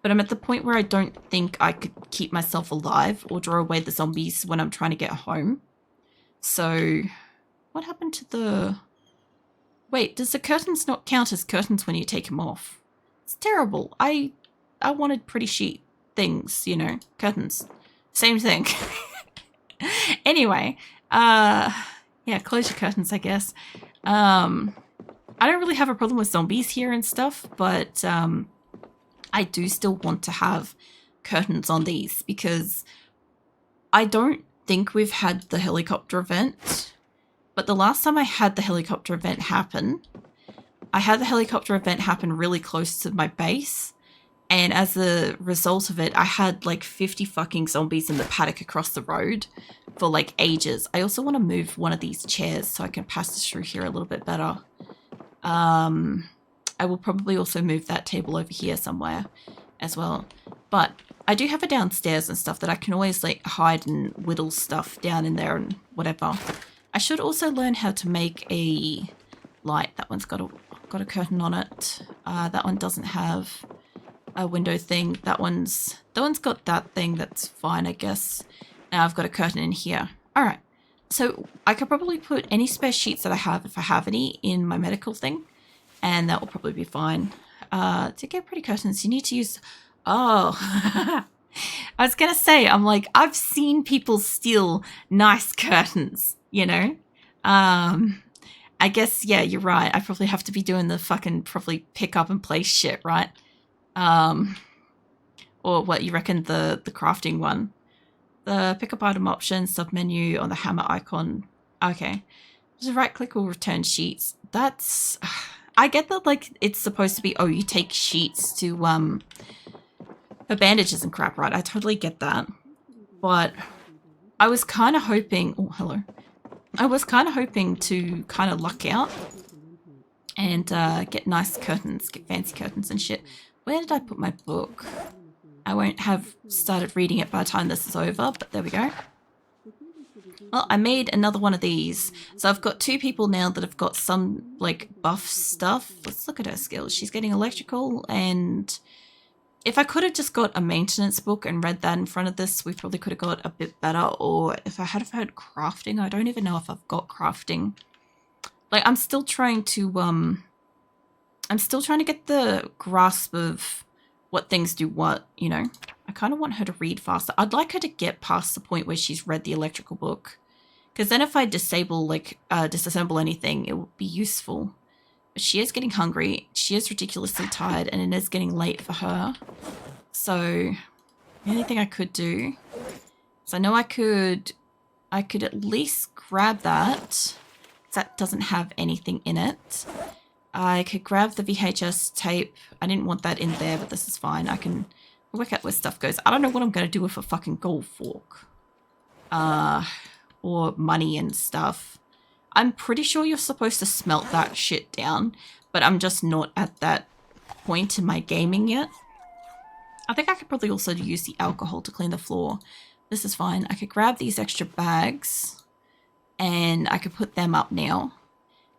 But I'm at the point where I don't think I could keep myself alive or draw away the zombies when I'm trying to get home. So, what happened to the... Wait, does the curtains not count as curtains when you take them off? It's terrible. I wanted pretty sheet things, you know, curtains. Same thing. Anyway, yeah, close your curtains, I guess. I don't really have a problem with zombies here and stuff, but I do still want to have curtains on these because I don't think we've had the helicopter event, but the last time I had the helicopter event happen, I had the helicopter event happen really close to my base, and as a result of it, I had like 50 fucking zombies in the paddock across the road for like ages. I also want to move one of these chairs so I can pass this through here a little bit better. I will probably also move that table over here somewhere as well. But I do have it downstairs and stuff that I can always like hide and whittle stuff down in there and whatever. I should also learn how to make a light. That one's got a curtain on it. That one doesn't have a window thing. That one's got that thing. That's fine, I guess. Now I've got a curtain in here. All right. So I could probably put any spare sheets that I have, if I have any, in my medical thing, and that will probably be fine. To get pretty curtains, you need to use... Oh, I was going to say, I'm like, I've seen people steal nice curtains, you know? I guess, yeah, you're right. I probably have to be doing the fucking probably pick up and place shit, right? Or what, you reckon the crafting one? The pick up item option, sub-menu on the hammer icon. Okay. Just right click or return sheets. That's... I get that, like, it's supposed to be, oh, you take sheets to, for bandages and crap, right? I totally get that. But I was kind of hoping... Oh, hello. I was kind of hoping to kind of luck out and get nice curtains, get fancy curtains and shit. Where did I put my book? I won't have started reading it by the time this is over, but there we go. Well, I made another one of these. So I've got two people now that have got some, like, buff stuff. Let's look at her skills. She's getting electrical, and if I could have just got a maintenance book and read that in front of this, we probably could have got a bit better. Or if I had heard crafting, I don't even know if I've got crafting. Like, I'm still trying to get the grasp of what things do what, you know. I kind of want her to read faster. I'd like her to get past the point where she's read the electrical book. Because then if I disassemble anything, it would be useful. But she is getting hungry. She is ridiculously tired, and it is getting late for her. So, the only thing I could do is I know I could at least grab that. That doesn't have anything in it. I could grab the VHS tape. I didn't want that in there, but this is fine. I can work out where stuff goes. I don't know what I'm going to do with a fucking gold fork. Or money and stuff. I'm pretty sure you're supposed to smelt that shit down, but I'm just not at that point in my gaming yet. I think I could probably also use the alcohol to clean the floor. This is fine. I could grab these extra bags, and I could put them up now.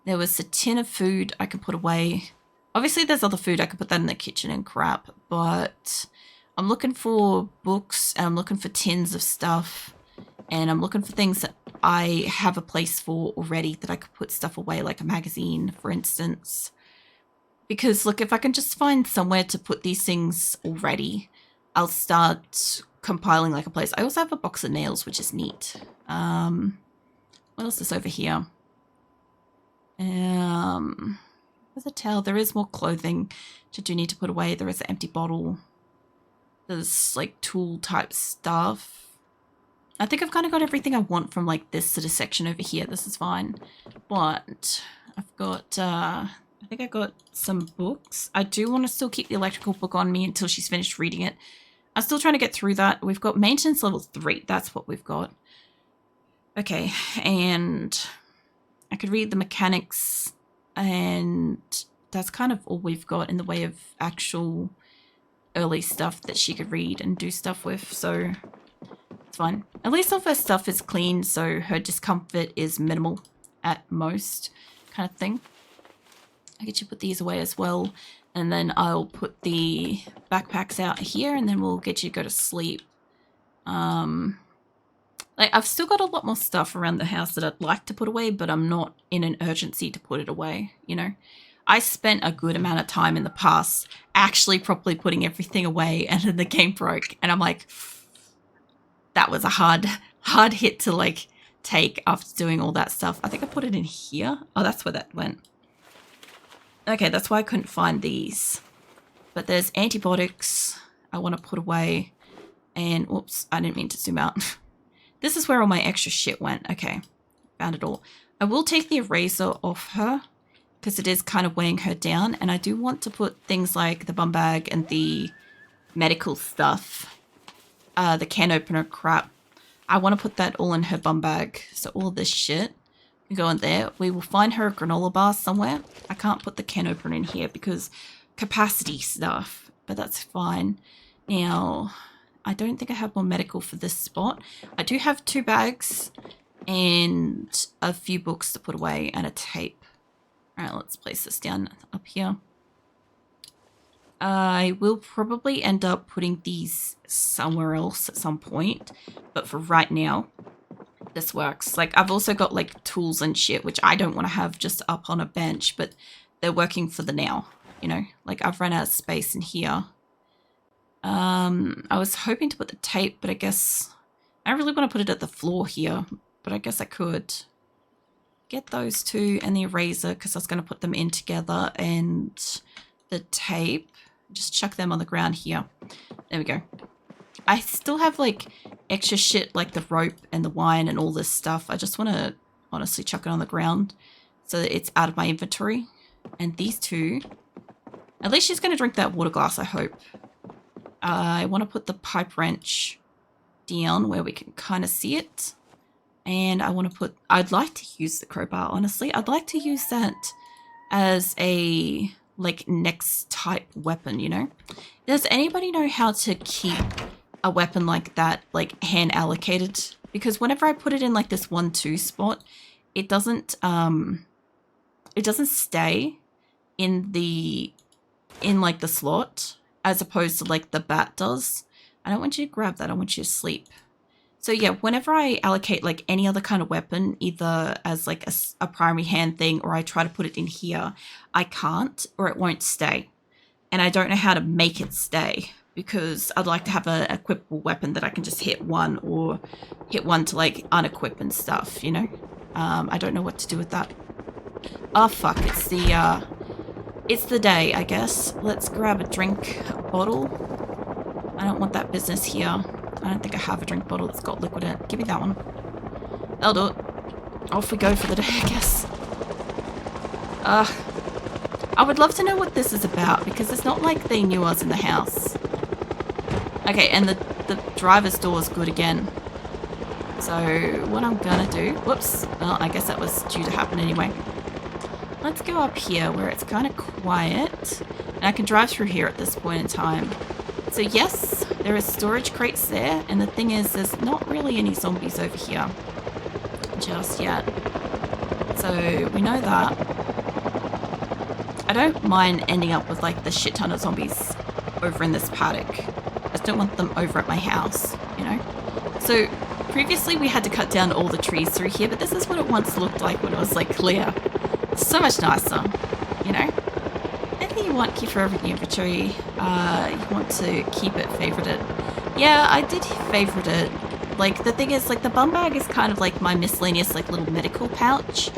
There was a tin of food I could put away. Obviously, there's other food. I could put that in the kitchen and crap, but I'm looking for books, and I'm looking for tins of stuff, and I'm looking for things that I have a place for already that I could put stuff away, like a magazine, for instance. Because, look, if I can just find somewhere to put these things already, I'll start compiling like a place. I also have a box of nails, which is neat. What else is over here? There's a towel. There is more clothing which I do need to put away. There is an empty bottle. There's like tool type stuff. I think I've kind of got everything I want from like this sort of section over here. This is fine. But I've got, I think I got some books. I do want to still keep the electrical book on me until she's finished reading it. I'm still trying to get through that. We've got maintenance level 3. That's what we've got. Okay, and I could read the mechanics, and that's kind of all we've got in the way of actual early stuff that she could read and do stuff with, so it's fine. At least all of her stuff is clean, so her discomfort is minimal at most, kind of thing. I get you put these away as well. And then I'll put the backpacks out here and then we'll get you to go to sleep. Like, I've still got a lot more stuff around the house that I'd like to put away, but I'm not in an urgency to put it away, you know? I spent a good amount of time in the past actually properly putting everything away, and then the game broke, and I'm like, that was a hard hit to, like, take after doing all that stuff. I think I put it in here. Oh, that's where that went. Okay, that's why I couldn't find these. But there's antibiotics I want to put away, and, oops, I didn't mean to zoom out. This is where all my extra shit went. Okay, found it all. I will take the eraser off her because it is kind of weighing her down. And I do want to put things like the bum bag and the medical stuff, the can opener crap. I want to put that all in her bum bag. So all this shit can go in there. We will find her a granola bar somewhere. I can't put the can opener in here because capacity stuff, but that's fine. Now, I don't think I have more medical for this spot. I do have 2 bags and a few books to put away and a tape. All right, let's place this down up here. I will probably end up putting these somewhere else at some point, but for right now, this works. Like, I've also got like tools and shit, which I don't want to have just up on a bench, but they're working for the now, you know? Like, I've run out of space in here. I was hoping to put the tape, but I guess I don't really want to put it at the floor here, but I guess I could get those 2 and the eraser because I was going to put them in together, and the tape, just chuck them on the ground here. There we go. I still have like extra shit like the rope and the wine and all this stuff. I just want to honestly chuck it on the ground so that it's out of my inventory. And these 2, at least she's going to drink that water glass, I hope. I want to put the pipe wrench down where we can kind of see it. And I want to put, I'd like to use the crowbar, honestly. I'd like to use that as a, like, next type weapon, you know? Does anybody know how to keep a weapon like that, like, hand allocated? Because whenever I put it in, like, this 1-2 spot, it doesn't stay in like, the slot, as opposed to like the bat does. I don't want you to grab that, I want you to sleep. So yeah, whenever I allocate like any other kind of weapon, either as like a primary hand thing or I try to put it in here, I can't, or it won't stay. And I don't know how to make it stay because I'd like to have a equipable weapon that I can just hit one, or hit one to like unequip and stuff, you know? I don't know what to do with that. Oh fuck, it's the day, I guess. Let's grab a drink bottle. I don't want that business here. I don't think I have a drink bottle that's got liquid in it. Give me that one. That'll do it. Off we go for the day, I guess. I would love to know what this is about, because it's not like they knew us in the house. Okay, and the driver's door is good again. So what I'm gonna do... Whoops. Well, I guess that was due to happen anyway. Let's go up here where it's kind of quiet. And I can drive through here at this point in time. So yes, there are storage crates there. And the thing is, there's not really any zombies over here just yet. So we know that. I don't mind ending up with like the shit ton of zombies over in this paddock. I just don't want them over at my house, you know? So previously we had to cut down all the trees through here, but this is what it once looked like when it was like clear. So much nicer, you know? Anything you want, keep forever in the inventory. You want to keep it favorited. Yeah, I did favorite it. Like, the thing is, like, the bum bag is kind of like my miscellaneous, like, little medical pouch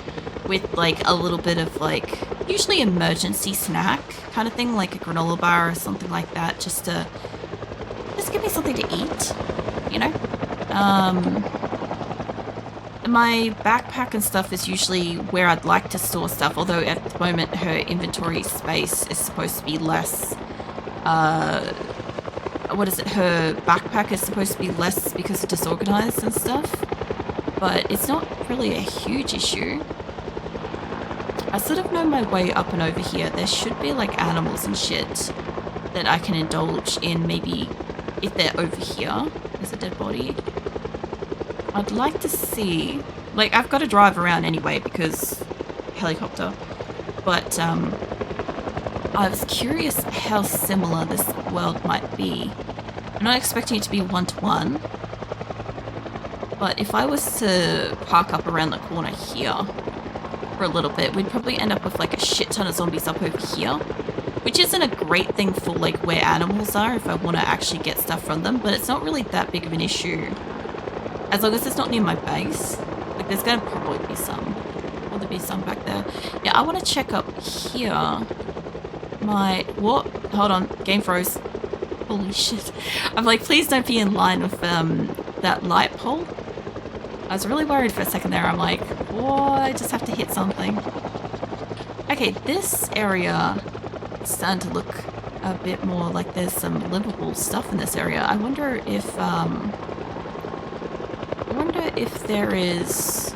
with, like, a little bit of, like, usually emergency snack kind of thing, like a granola bar or something like that, just give me something to eat, you know? My backpack and stuff is usually where I'd like to store stuff, although at the moment her inventory space is supposed to be less, what is it, her backpack is supposed to be less because it's disorganized and stuff, but it's not really a huge issue. I sort of know my way up and over here. There should be like animals and shit that I can indulge in, maybe if they're over here. There's a dead body. I'd like to see, like, I've got to drive around anyway because helicopter, but, I'd like to see, like, if there's any, like, animals and shit that I can indulge in, maybe if they're over here. There's a dead body. I'd like to see, like, I've got to drive around anyway because helicopter, but, I'd like to see, like, if there's any, like, animals and shit that I can indulge in, maybe if they're over here. I'd like to see, like, if there's any, like, animals and shit that I can indulge in, maybe if they're over here. I was curious how similar this world might be. I'm not expecting it to be one-to-one, but if I was to park up around the corner here for a little bit, we'd probably end up with like a shit ton of zombies up over here, which isn't a great thing for like where animals are if I want to actually get stuff from them, but it's not really that big of an issue as long as it's not near my base. Like there's gonna probably be some. Will there be some back there? Yeah, I want to check up here. What? Hold on, game froze. Holy shit. I'm like, please don't be in line with that light pole. I was really worried for a second there. I'm like, oh, I just have to hit something. Okay, this area is starting to look a bit more like there's some livable stuff in this area. I wonder if there is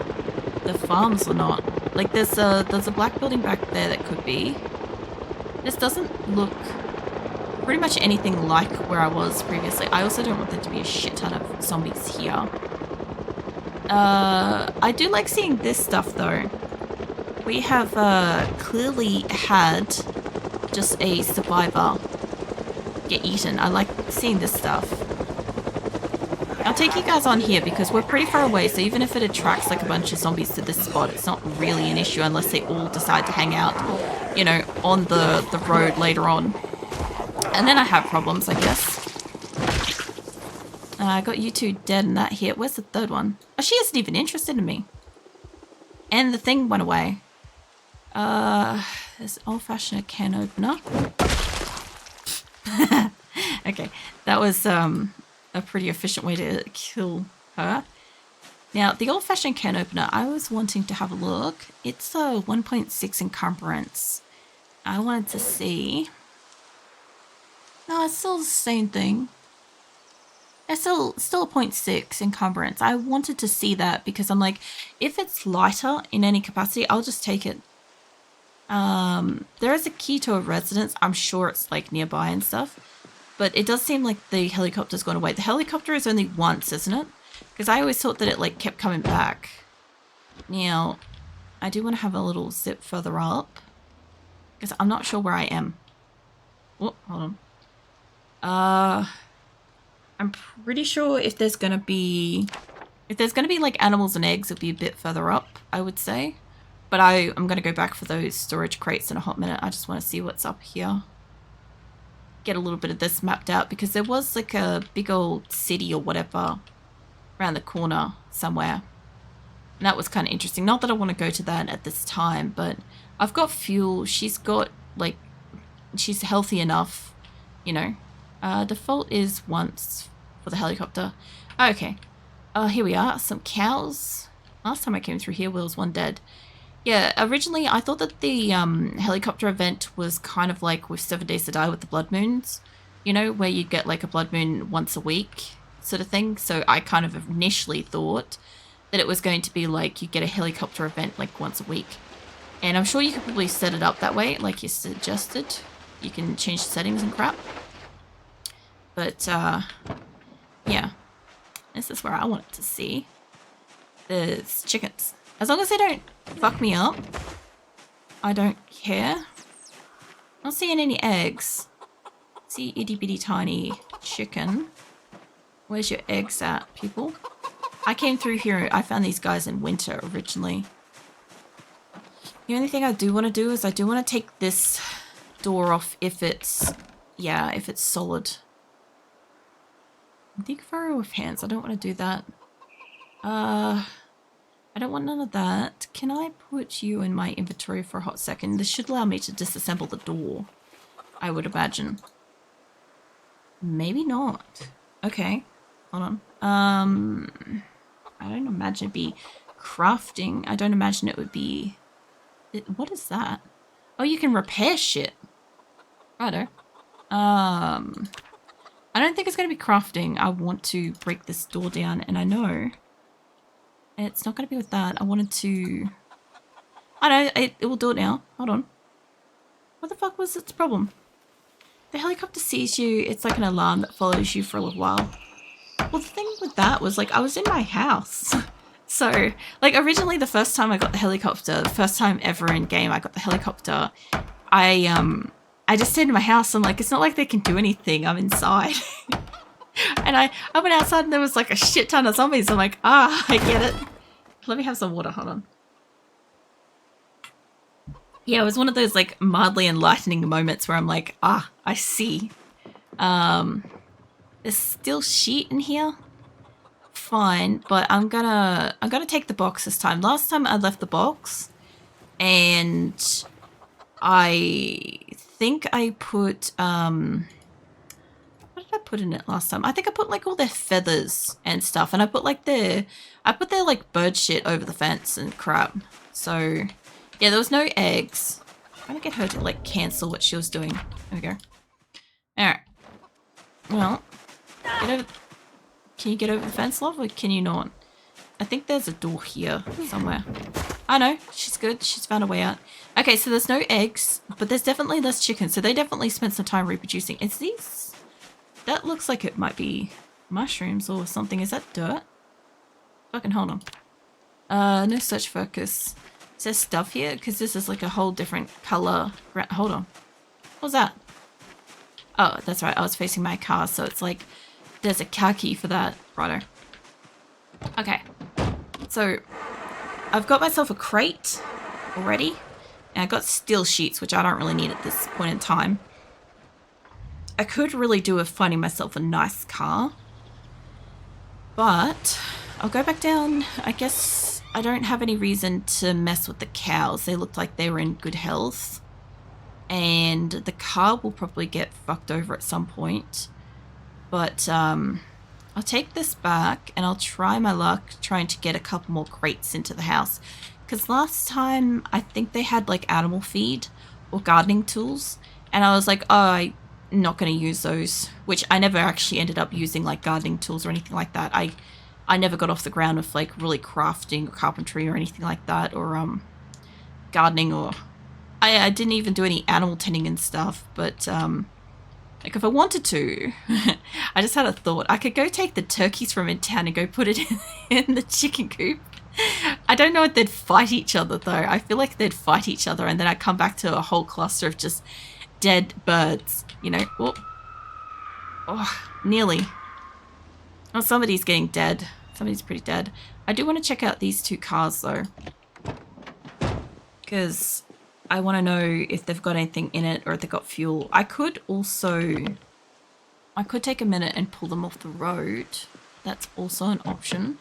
the farms or not. Like there's a black building back there that could be. This doesn't look pretty much anything like where I was previously. I also don't want there to be a shit ton of zombies here. I do like seeing this stuff though. We have clearly had just a survivor get eaten. I like seeing this stuff. I'll take you guys on here because we're pretty far away, so even if it attracts like a bunch of zombies to this spot, it's not really an issue unless they all decide to hang out, you know, on the road later on. And then I have problems, I guess. I got you two dead and that hit. Where's the third one? Oh, she isn't even interested in me. And the thing went away. There's old-fashioned can opener. Okay, that was a pretty efficient way to kill her. Now, the old-fashioned can opener, I was wanting to have a look. It's a 1.6 encumbrance. I wanted to see. No, it's still the same thing. It's still a 0.6 encumbrance. I wanted to see that because I'm like, if it's lighter in any capacity, I'll just take it. There is a key to a residence. I'm sure it's like nearby and stuff. But it does seem like the helicopter's gone away. The helicopter is only once, isn't it? Because I always thought that it like kept coming back. Now, I do want to have a little zip further up. Because I'm not sure where I am. Oh, hold on. I'm pretty sure if there's gonna be like animals and eggs, it'll be a bit further up, I would say. But I'm gonna go back for those storage crates in a hot minute. I just want to see what's up here. Get a little bit of this mapped out because there was like a big old city or whatever around the corner somewhere. And that was kind of interesting. Not that I want to go to that at this time, but I've got fuel. She's got like, she's healthy enough, you know. Default is once for the helicopter. Okay. Here we are. Some cows. Last time I came through here, there was one dead. Yeah, originally I thought that the helicopter event was kind of like with 7 Days to Die with the blood moons. You know, where you get like a blood moon once a week sort of thing. So I kind of initially thought that it was going to be like you get a helicopter event like once a week. And I'm sure you could probably set it up that way, like you suggested. You can change the settings and crap. But, yeah. This is where I want to see. There's chickens. As long as they don't fuck me up, I don't care. Not seeing any eggs. See itty bitty tiny chicken. Where's your eggs at, people? I came through here, I found these guys in winter originally. The only thing I do want to do is I do want to take this door off if it's, yeah, if it's solid. Dig furrow with hands. I don't want to do that. I don't want none of that. Can I put you in my inventory for a hot second? This should allow me to disassemble the door, I would imagine. Maybe not. Okay. Hold on. I don't imagine it'd be crafting. I don't imagine it would be... What is that? Oh, you can repair shit. Righto. I don't think it's going to be crafting. I want to break this door down, and I know it's not going to be with that. I wanted to... I know, it will do it now. Hold on. What the fuck was its problem? The helicopter sees you. It's like an alarm that follows you for a little while. Well, the thing with that was, like, I was in my house. So, like, originally the first time I got the helicopter, the first time ever in game I got the helicopter, I I just stayed in my house. I'm like, it's not like they can do anything. I'm inside. And I went outside and there was like a shit ton of zombies. I'm like, I get it. Let me have some water. Hold on. Yeah, it was one of those like mildly enlightening moments where I'm like, I see. There's still sheet in here. Fine, but I'm gonna take the box this time. Last time I left the box and I think I put what did I put in it last time? I think I put like all their feathers and stuff, and I put their like bird shit over the fence and crap. So yeah, there was no eggs. I'm gonna get her to like cancel what she was doing. There we go. Alright. Well, get over. Can you get over the fence, love, or can you not? I think there's a door here somewhere. I know, she's good. She's found a way out. Okay, so there's no eggs, but there's definitely less chicken. So they definitely spent some time reproducing. Is these? That looks like it might be mushrooms or something. Is that dirt? Fucking hold on. No search focus. Is there stuff here? Because this is like a whole different color. Hold on. What was that? Oh, that's right. I was facing my car, so it's like there's a car key for that. Righto. Okay. So I've got myself a crate already. And I got steel sheets, which I don't really need at this point in time. I could really do with finding myself a nice car. But I'll go back down. I guess I don't have any reason to mess with the cows. They looked like they were in good health. And the car will probably get fucked over at some point. But I'll take this back and I'll try my luck trying to get a couple more crates into the house. Because last time I think they had like animal feed or gardening tools. And I was like, oh, I'm not going to use those. Which I never actually ended up using like gardening tools or anything like that. I never got off the ground with like really crafting or carpentry or anything like that. Or gardening or... I didn't even do any animal tending and stuff. But like if I wanted to, I just had a thought. I could go take the turkeys from in town and go put it in the chicken coop. I don't know if they'd fight each other though. I feel like they'd fight each other and then I'd come back to a whole cluster of just dead birds, you know? Oh, nearly. Oh, somebody's getting dead. Somebody's pretty dead. I do want to check out these two cars though. Because I want to know if they've got anything in it or if they've got fuel. I could take a minute and pull them off the road. That's also an option.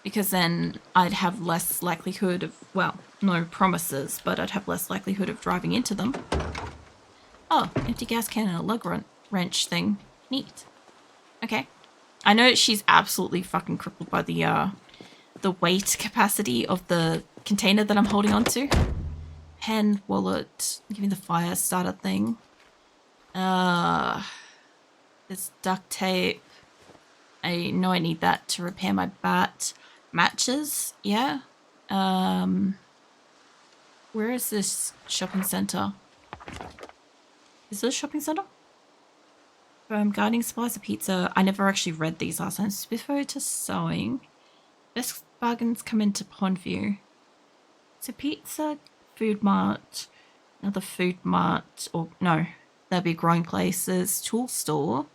Because then I'd have less likelihood of, well, no promises, but I'd have less likelihood of driving into them. Oh, empty gas can and a lug wrench thing. Neat. Okay. I know she's absolutely fucking crippled by the weight capacity of the container that I'm holding on to. Pen, wallet, give me the fire starter thing. There's duct tape. I know I need that to repair my bat. Matches, yeah. Where is this shopping center? Is this a shopping center? Gardening supplies, a pizza. I never actually read these last time. Spiffo to sewing. Best bargains come into Pondview. So pizza, food mart, another food mart, or no, that'd be growing places, tool store.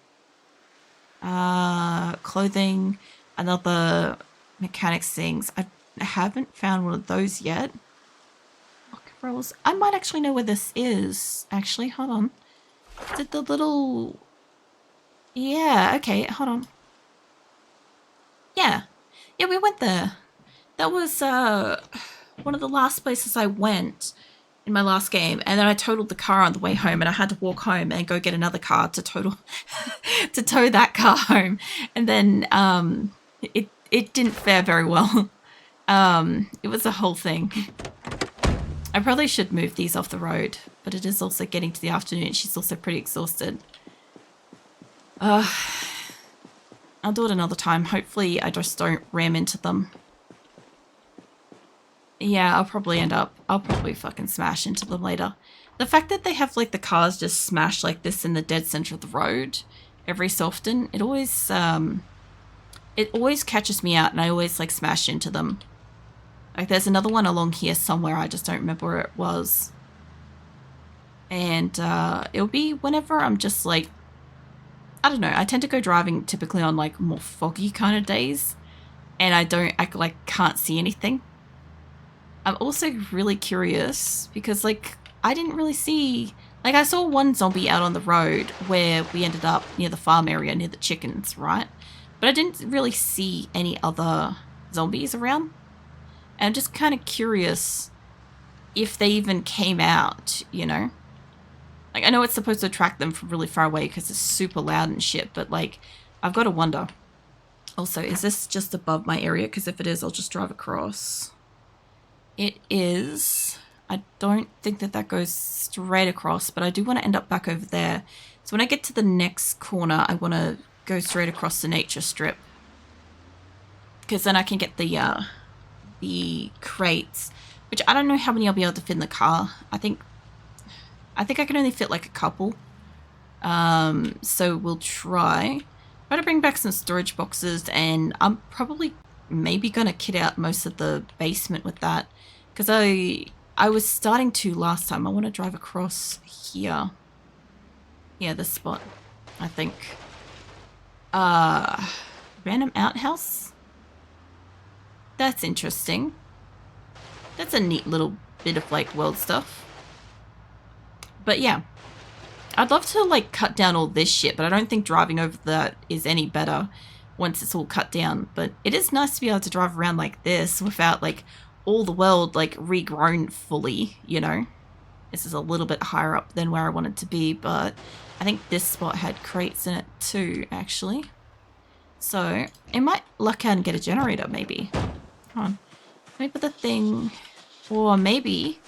Clothing, another mechanics things. I haven't found one of those yet. Pocket rolls. I might actually know where this is. Actually, hold on. Is it the little... Yeah, okay, hold on. Yeah. Yeah, we went there. That was one of the last places I went in my last game, and then I totaled the car on the way home, and I had to walk home and go get another car to tow that car home, and then it didn't fare very well. It was a whole thing. I probably should move these off the road, but it is also getting to the afternoon. She's also pretty exhausted. I'll do it another time. Hopefully I just don't ram into them. Yeah, I'll probably fucking smash into them later. The fact that they have like the cars just smash like this in the dead center of the road every so often, it always catches me out and I always like smash into them. Like there's another one along here somewhere, I just don't remember where it was. And it'll be whenever I'm just like, I don't know, I tend to go driving typically on like more foggy kind of days, and I like can't see anything. I'm also really curious because like I didn't really see, like I saw one zombie out on the road where we ended up near the farm area near the chickens, right? But I didn't really see any other zombies around. And I'm just kind of curious if they even came out, you know? Like I know it's supposed to attract them from really far away because it's super loud and shit, but like I've got to wonder. Also, is this just above my area? Because if it is, I'll just drive across. It is. I don't think that goes straight across, but I do want to end up back over there. So when I get to the next corner, I want to go straight across the nature strip. Because then I can get the crates, which I don't know how many I'll be able to fit in the car. I think I can only fit like a couple. So we'll try to bring back some storage boxes, and I'm probably maybe gonna kit out most of the basement with that, because I was starting to last time. I want to drive across here. Yeah, this spot, I think. Random outhouse? That's interesting. That's a neat little bit of like world stuff. But yeah, I'd love to like cut down all this shit, but I don't think driving over that is any better once it's all cut down. But it is nice to be able to drive around like this without like all the world like regrown fully, you know. This is a little bit higher up than where I wanted to be, but I think this spot had crates in it too, actually. So it might luck out and get a generator, maybe. Hold on. Let me put the thing, or maybe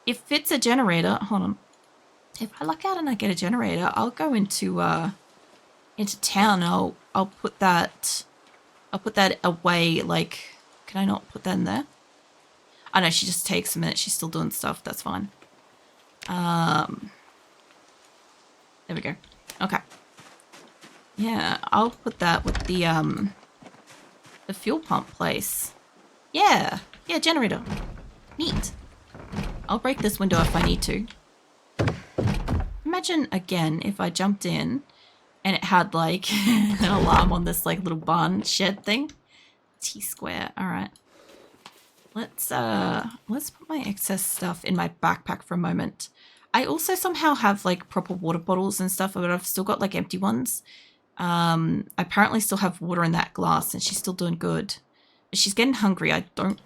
if it's a generator, hold on. If I luck out and I get a generator, I'll go into town. And I'll put that away. Like, can I not put that in there? I know she just takes a minute. She's still doing stuff. That's fine. There we go. Okay. Yeah, I'll put that with the fuel pump place. Yeah, generator. Neat. I'll break this window if I need to. Imagine again if I jumped in and it had like an alarm on this like little barn shed thing. T-square. All right. Let's put my excess stuff in my backpack for a moment. I also somehow have like proper water bottles and stuff, but I've still got like empty ones. I apparently still have water in that glass, and she's still doing good. But she's getting hungry. I don't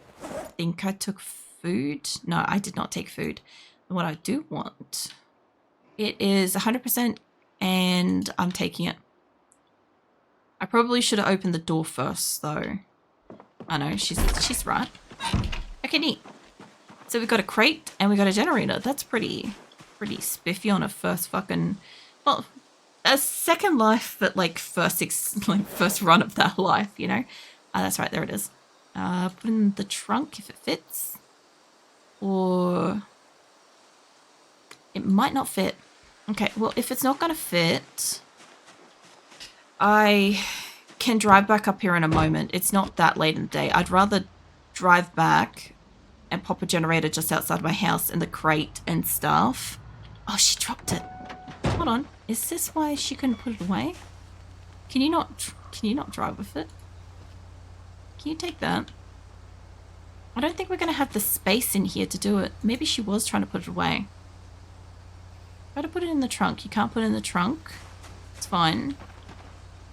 think I took food. No, I did not take food. And what I do want, it is 100%, and I'm taking it. I probably should have opened the door first, though. I know, she's right. Okay, neat. So we got a crate and we got a generator. That's pretty spiffy on a first fucking, well, a second life, but like first run of that life, you know. That's right, there it is. Put in the trunk if it fits, or it might not fit. Okay, well, if it's not gonna fit, I can drive back up here in a moment. It's not that late in the day. I'd rather drive back and pop a generator just outside my house in the crate and stuff. Oh, she dropped it. Hold on. Is this why she couldn't put it away? Can you not drive with it? Can you take that? I don't think we're going to have the space in here to do it. Maybe she was trying to put it away. Try to put it in the trunk. You can't put it in the trunk. It's fine.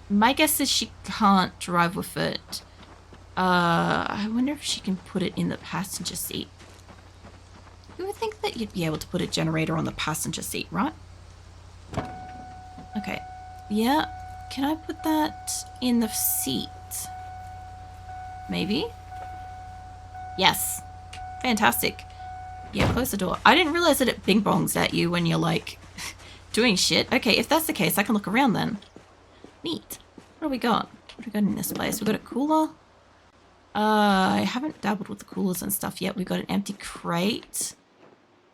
My guess is she can't drive with it. I wonder if she can put it in the passenger seat. You would think that you'd be able to put a generator on the passenger seat, right? Okay. Yeah. Can I put that in the seat? Maybe? Yes. Fantastic. Yeah, close the door. I didn't realize that it bing bongs at you when you're like doing shit. Okay, if that's the case, I can look around then. Neat. What do we got? What do we got in this place? We got a cooler. I haven't dabbled with the coolers and stuff yet. We got an empty crate.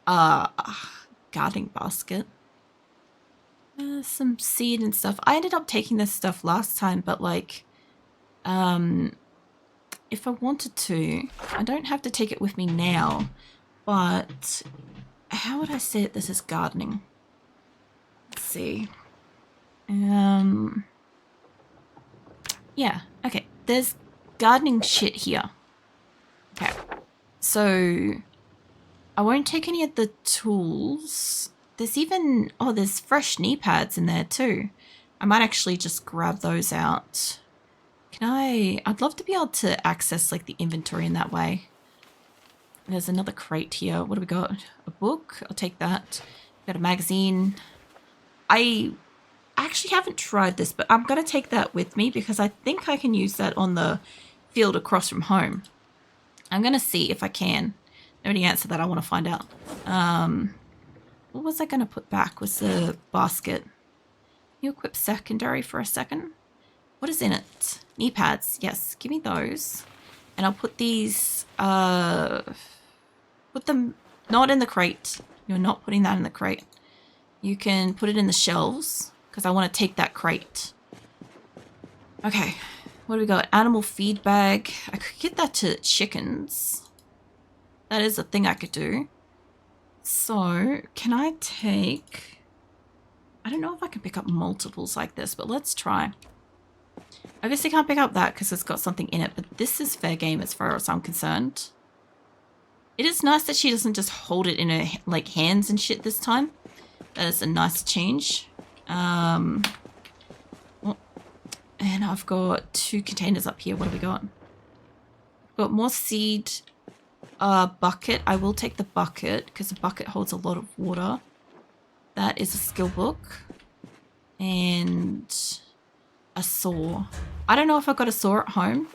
Gardening basket. Some seed and stuff. I ended up taking this stuff last time, but like, if I wanted to, I don't have to take it with me now, but how would I say it? This is gardening. Let's see. Yeah, okay. There's gardening shit here. Okay. So I won't take any of the tools. There's even, oh, there's fresh knee pads in there too. I might actually just grab those out. I'd love to be able to access like the inventory in that way. There's another crate here. What do we got? A book? I'll take that. Got a magazine. I actually haven't tried this, but I'm going to take that with me because I think I can use that on the field across from home. I'm going to see if I can. Nobody answered that. I want to find out. What was I going to put back? Was the basket. You equip secondary for a second. What is in it? Knee pads. Yes, give me those. And I'll put these, put them not in the crate. You're not putting that in the crate. You can put it in the shelves because I want to take that crate. Okay, what do we got? Animal feed bag. I could get that to chickens. That is a thing I could do. So, can I take... I don't know if I can pick up multiples like this, but let's try. Obviously can't pick up that because it's got something in it, but this is fair game as far as I'm concerned. It is nice that she doesn't just hold it in her like hands and shit this time. That is a nice change. And I've got 2 containers up here. What have we got? Got more seed. Bucket. I will take the bucket because the bucket holds a lot of water. That is a skill book. And a saw. I don't know if I've got a saw at home.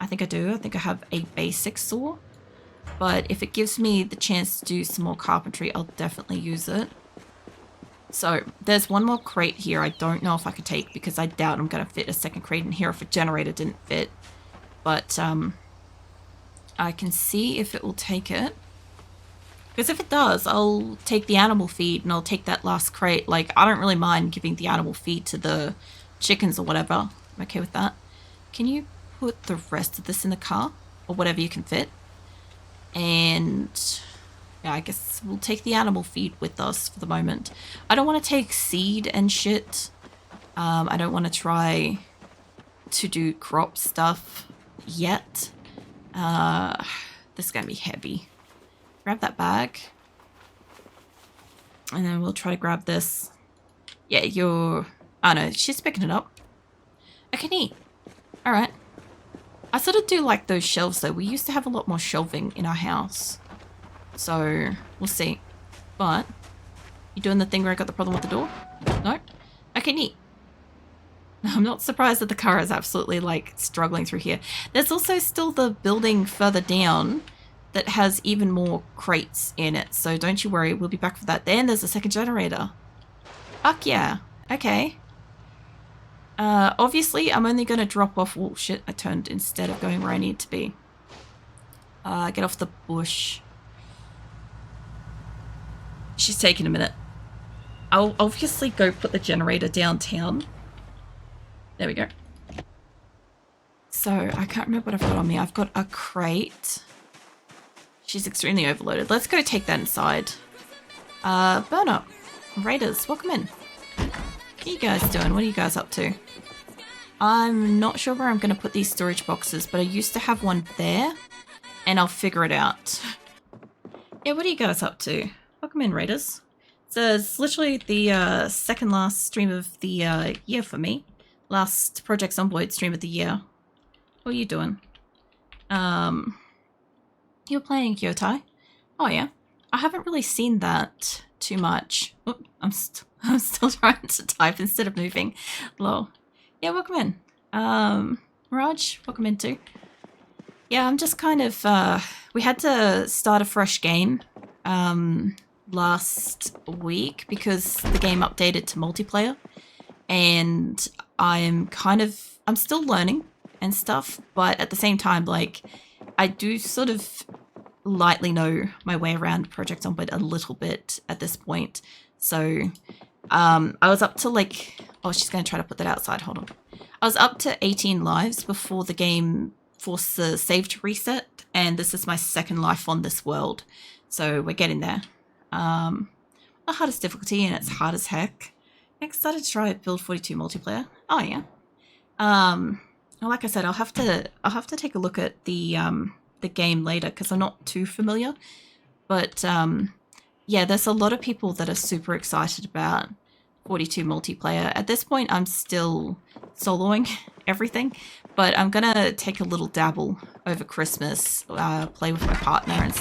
I think I do. I think I have a basic saw. But if it gives me the chance to do some more carpentry, I'll definitely use it. So there's one more crate here I don't know if I could take because I doubt I'm going to fit a second crate in here if a generator didn't fit. But I can see if it will take it. Because if it does, I'll take the animal feed and I'll take that last crate. Like, I don't really mind giving the animal feed to the chickens or whatever. I'm okay with that. Can you put the rest of this in the car? Or whatever you can fit? And yeah, I guess we'll take the animal feed with us for the moment. I don't want to take seed and shit. I don't want to try to do crop stuff yet. This is going to be heavy. Grab that bag. And then we'll try to grab this. Yeah, you're... Oh no, she's picking it up. Okay, neat. Alright. I sort of do like those shelves though. We used to have a lot more shelving in our house. So, we'll see. But, you doing the thing where I got the problem with the door? No? Okay, neat. I'm not surprised that the car is absolutely like struggling through here. There's also still the building further down that has even more crates in it. So don't you worry, we'll be back for that. Then there's a second generator. Fuck yeah. Okay. Obviously, I'm only going to drop off... Oh, shit, I turned instead of going where I need to be. Get off the bush. She's taking a minute. I'll obviously go put the generator downtown. There we go. So, I can't remember what I've got on me. I've got a crate. She's extremely overloaded. Let's go take that inside. Burn up. Raiders, welcome in. What are you guys doing? What are you guys up to? I'm not sure where I'm going to put these storage boxes, but I used to have one there, and I'll figure it out. Yeah, what are you guys up to? Welcome in, Raiders. So it's literally the second last stream of the year for me. Last Project Zomboid stream of the year. What are you doing? You're playing Kyotai? Oh yeah. I haven't really seen that too much. Oop, I'm still trying to type instead of moving. Lol. Yeah, welcome in. Raj, welcome in too. Yeah, I'm just kind of, we had to start a fresh game, last week because the game updated to multiplayer. And I'm still learning and stuff, but at the same time, like, I do sort of lightly know my way around Project Zomboid a little bit at this point. So, I was up to like, oh, she's going to try to put that outside. Hold on. I was up to 18 lives before the game forced the save to reset. And this is my second life on this world. So we're getting there. The hardest difficulty, and it's hard as heck. I started to try Build 42 multiplayer. Oh yeah. Well, like I said, I'll have to take a look at the game later because I'm not too familiar. But yeah, there's a lot of people that are super excited about 42 multiplayer. At this point, I'm still soloing everything, but I'm gonna take a little dabble over Christmas, play with my partner and